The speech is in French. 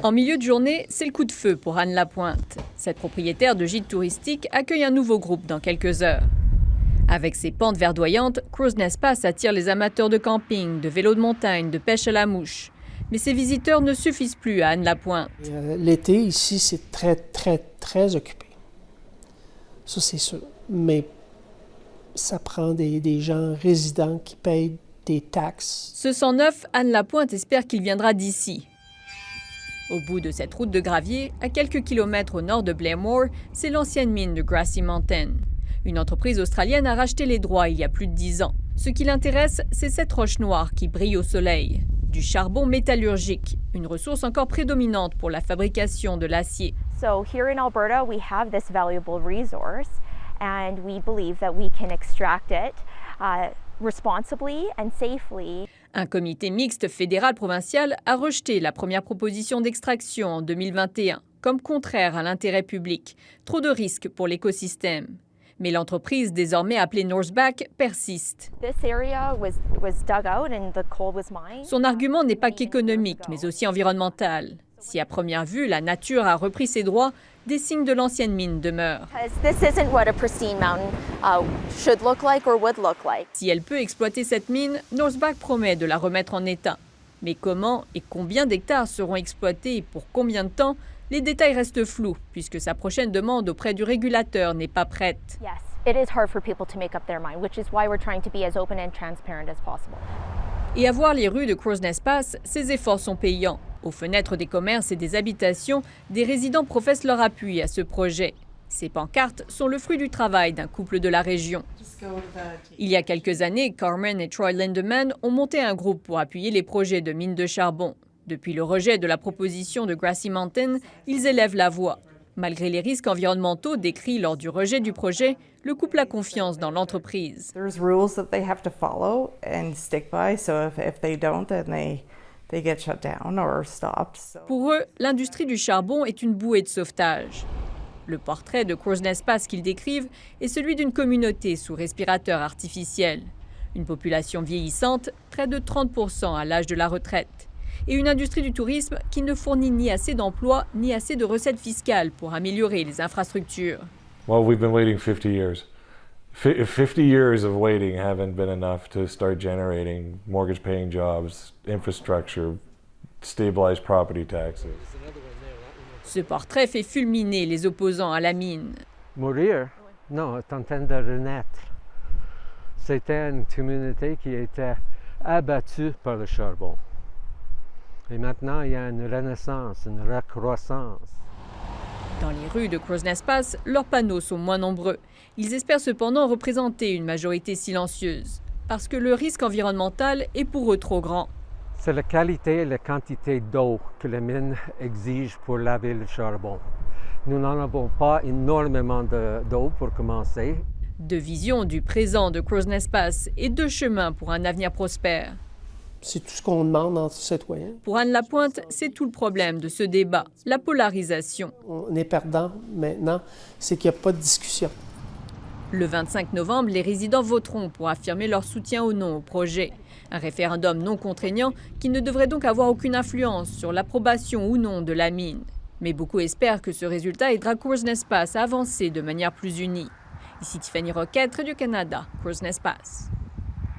En milieu de journée, c'est le coup de feu pour Anne Lapointe. Cette propriétaire de gîte touristique accueille un nouveau groupe dans quelques heures. Avec ses pentes verdoyantes, Crowsnest Pass attire les amateurs de camping, de vélo de montagne, de pêche à la mouche. Mais ces visiteurs ne suffisent plus à Anne Lapointe. L'été, ici, c'est très occupé. Ça, c'est sûr. Mais ça prend des gens résidents qui payent des taxes. Ce 109, Anne Lapointe espère qu'il viendra d'ici. Au bout de cette route de gravier, à quelques kilomètres au nord de Blairmore, c'est l'ancienne mine de Grassy Mountain. Une entreprise australienne a racheté les droits il y a plus de 10 ans. Ce qui l'intéresse, c'est cette roche noire qui brille au soleil. Du charbon métallurgique, une ressource encore prédominante pour la fabrication de l'acier. So here in Alberta, we have this valuable resource and we believe that we can extract it responsibly and safely. Un comité mixte fédéral-provincial a rejeté la première proposition d'extraction en 2021 comme contraire à l'intérêt public. Trop de risques pour l'écosystème. Mais l'entreprise, désormais appelée Northback, persiste. Son argument n'est pas qu'économique, mais aussi environnemental. Si à première vue, la nature a repris ses droits, des signes de l'ancienne mine demeurent. Si elle peut exploiter cette mine, Northback promet de la remettre en état. Mais comment et combien d'hectares seront exploités et pour combien de temps? Les détails restent flous, puisque sa prochaine demande auprès du régulateur n'est pas prête. Et à voir les rues de Crowsnest Pass, ces efforts sont payants. Aux fenêtres des commerces et des habitations, des résidents professent leur appui à ce projet. Ces pancartes sont le fruit du travail d'un couple de la région. Il y a quelques années, Carmen et Troy Lindemann ont monté un groupe pour appuyer les projets de mines de charbon. Depuis le rejet de la proposition de Grassy Mountain, ils élèvent la voix. Malgré les risques environnementaux décrits lors du rejet du projet, le couple a confiance dans l'entreprise. Pour eux, l'industrie du charbon est une bouée de sauvetage. Le portrait de Crowsnest Pass qu'ils décrivent est celui d'une communauté sous respirateur artificiel. Une population vieillissante, près de 30% à l'âge de la retraite. Et une industrie du tourisme qui ne fournit ni assez d'emplois ni assez de recettes fiscales pour améliorer les infrastructures. Well, we've been waiting 50 years. 50 years of waiting haven't been enough to start generating mortgage-paying jobs, infrastructure, stabilized property taxes. Ce portrait fait fulminer les opposants à la mine. Mourir? Non, est en train de renaître. C'était une communauté qui était abattue par le charbon. Et maintenant, il y a une renaissance, une recroissance. Dans les rues de Crowsnest Pass, leurs panneaux sont moins nombreux. Ils espèrent cependant représenter une majorité silencieuse, parce que le risque environnemental est pour eux trop grand. C'est la qualité et la quantité d'eau que les mines exigent pour laver le charbon. Nous n'en avons pas énormément d'eau pour commencer. Deux visions du présent de Crowsnest Pass et deux chemins pour un avenir prospère. C'est tout ce qu'on demande entre citoyens. Pour Anne Lapointe, c'est tout le problème de ce débat, la polarisation. On est perdant maintenant, c'est qu'il n'y a pas de discussion. Le 25 novembre, les résidents voteront pour affirmer leur soutien ou non au projet. Un référendum non contraignant qui ne devrait donc avoir aucune influence sur l'approbation ou non de la mine. Mais beaucoup espèrent que ce résultat aidera Crowsnest Pass à avancer de manière plus unie. Ici Tiffany Roquette, Radio-Canada, Crowsnest Pass.